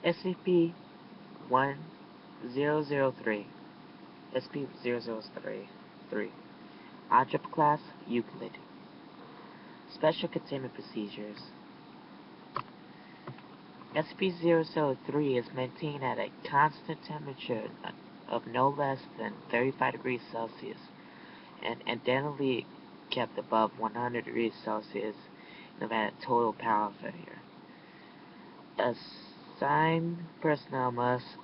SCP-003, SCP-003, Object Class Euclid. Special Containment Procedures. SCP-003 is maintained at a constant temperature of no less than 35 degrees Celsius and ideally kept above 100 degrees Celsius in the event of total power failure. Assigned personnel must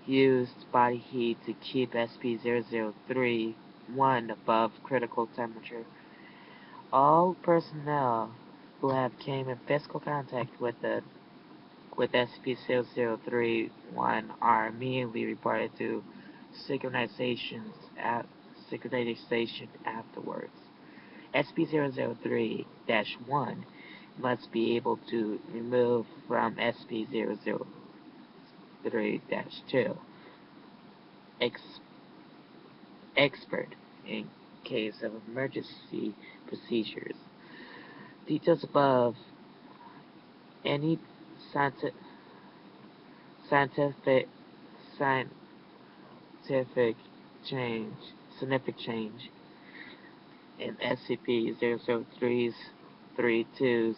use body heat to keep SCP-003-1 above critical temperature. All personnel who have came in physical contact with SCP-003-1 are immediately reported to synchronization afterwards. SCP-003-1 must be able to remove from SCP-003-2 expert in case of emergency procedures. Details above. Any scientific significant change in SCP-003-32's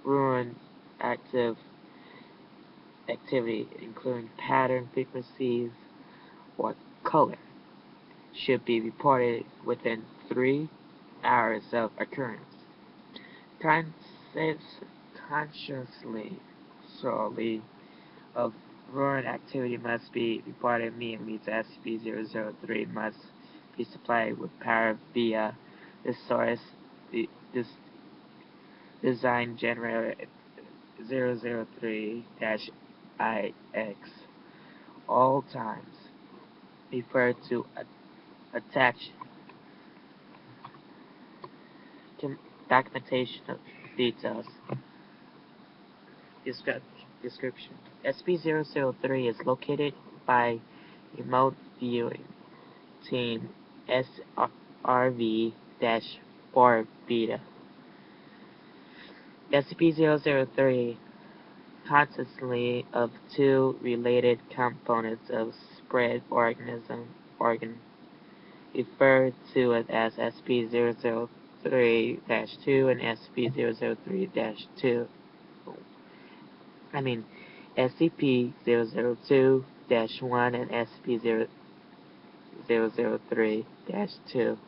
ruin activity, including pattern, frequencies, or color, should be reported within 3 hours of occurrence. Consciously of ruin activity must be reported immediately to SCP-003 must be supplied with power via the source design generator 003-IX. All times refer to attached documentation of details. Description. SCP-003 is located by remote viewing team SRV-4 Beta. SCP-003 consists of two related components of spread organ referred to as SCP-003-2 and SCP-003-2. SCP-002-1 and SCP-003-2.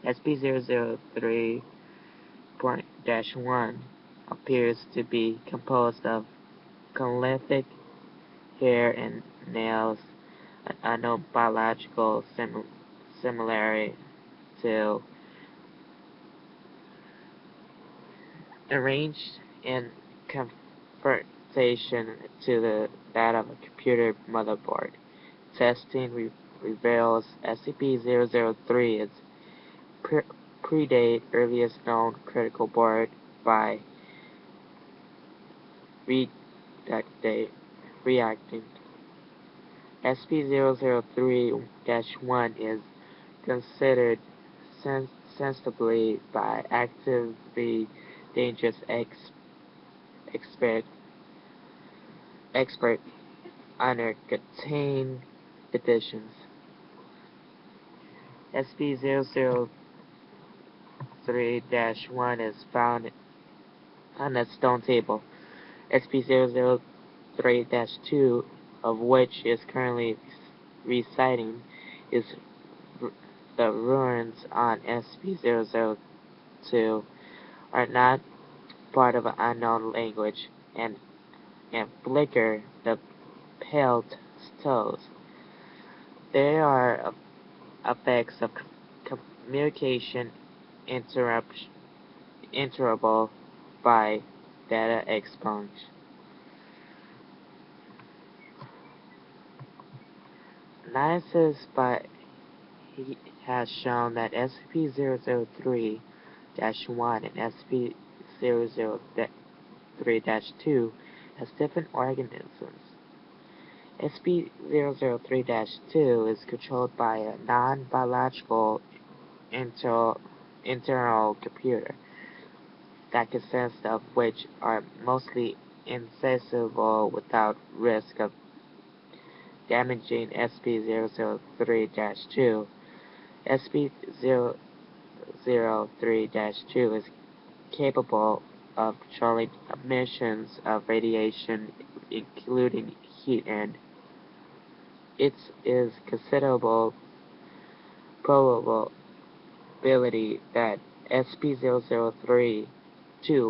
SCP-003-1 appears to be composed of prolific hair and nails, an unknown biological similarity to arranged in confrontation to that of a computer motherboard. Testing reveals SCP-003 is predate earliest known critical board by reacting. SCP-003-1 is considered sensibly by actively dangerous expert under contained conditions. SCP-003-1 is found on a stone table. SCP-003-2, of which is currently reciting, is the ruins on SCP-002 are not part of an unknown language and flicker the pale toes. There are effects of communication interruptible by data expunge. Analysis has shown that SCP-003-1 and SCP-003-2 has different organisms. SCP-003-2 is controlled by a non-biological internal computer that consists of which are mostly inaccessible without risk of damaging scp-003-2. scp-003-2 is capable of controlling emissions of radiation, including heat, and it is considerable probability that scp-003-2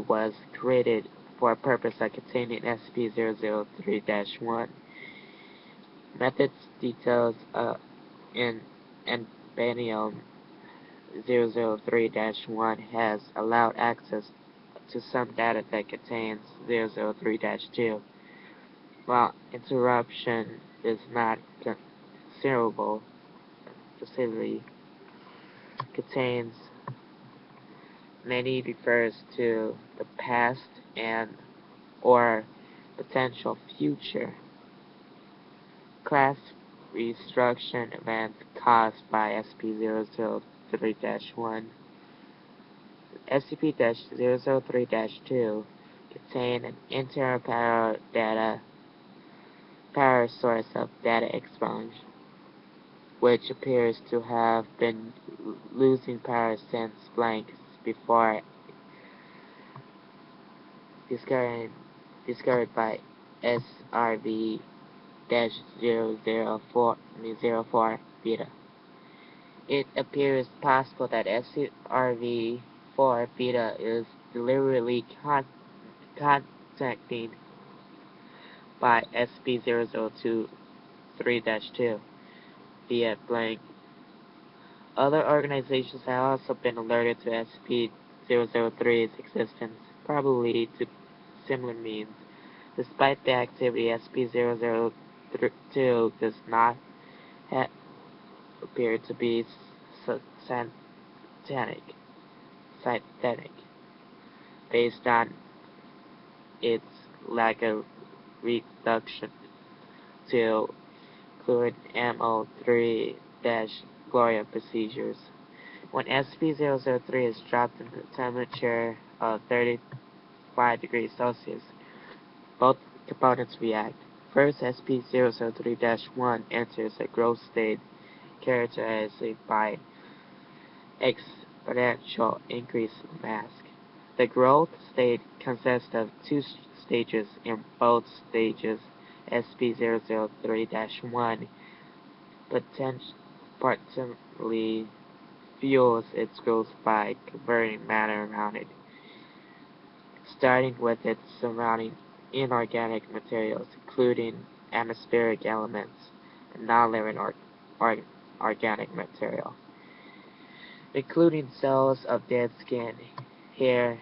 was created for a purpose of containing scp-003-1. Methods details in Anbanium 003-1 has allowed access to some data that contains 003-2. While interruption is not considerable, facility contains many refers to the past and or potential future class restructuring events caused by SCP-003-1. SCP-003-2 contain an internal power source of data expunge, which appears to have been losing power since blank before discovered by SRV-004 beta. It appears possible that SRV-4 beta is deliberately contacting by SCP-003-2 via blank. Other organizations have also been alerted to SCP-003's existence, probably to similar means. Despite the activity, SCP-002 does not appear to be synthetic, based on its lack of reduction to fluid MO3- Gloria procedures. When SCP-003 is dropped in the temperature of 35 degrees Celsius, both components react. First, SCP-003-1 enters a growth state characterized by exponential increase in mass. The growth state consists of two stages. In both stages, SCP-003-1 potentially fuels its growth by converting matter around it, starting with its surrounding inorganic materials, including atmospheric elements and non-living organic material, including cells of dead skin, hair,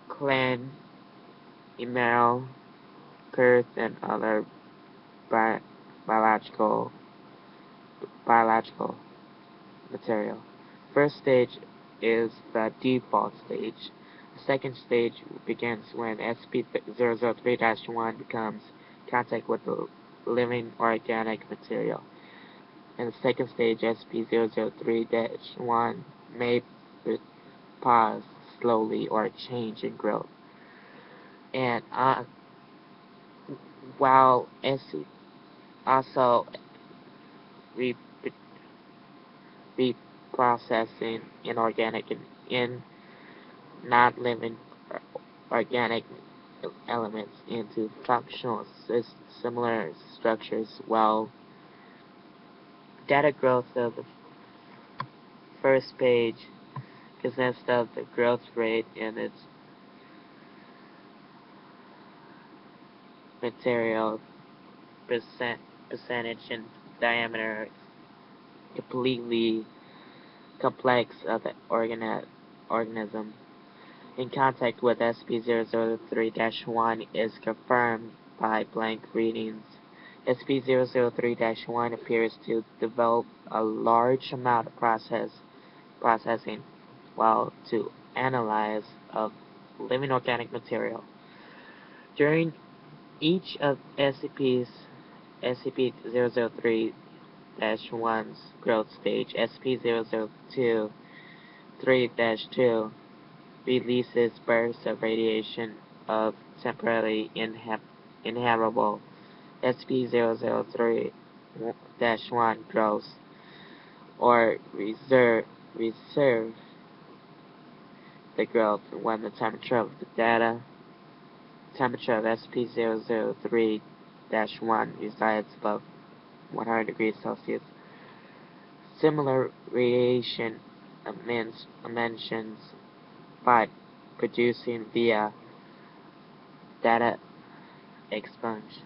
gland, enamel, girth, and other biological material. First stage is the default stage. The second stage begins when SCP-003-1 becomes contact with the living organic material. In the second stage, SCP-003-1 may pause slowly or change in growth. And while SCP also reprocessing inorganic and non-living organic elements into functional similar structures, while data growth of the first page consists of the growth rate in its material percentage and diameter completely complex of the organism in contact with SCP-003-1 is confirmed by blank readings. SCP-003-1 appears to develop a large amount of processing while to analyze of living organic material. During each of SCP-003-1's growth stage, SCP-002-3-2 releases bursts of radiation of temporarily inhabitable scp-003-1 grows, or reserve the growth when the temperature of scp-003-1 resides above 100 degrees Celsius. Similar radiation emissions by producing via data expunge.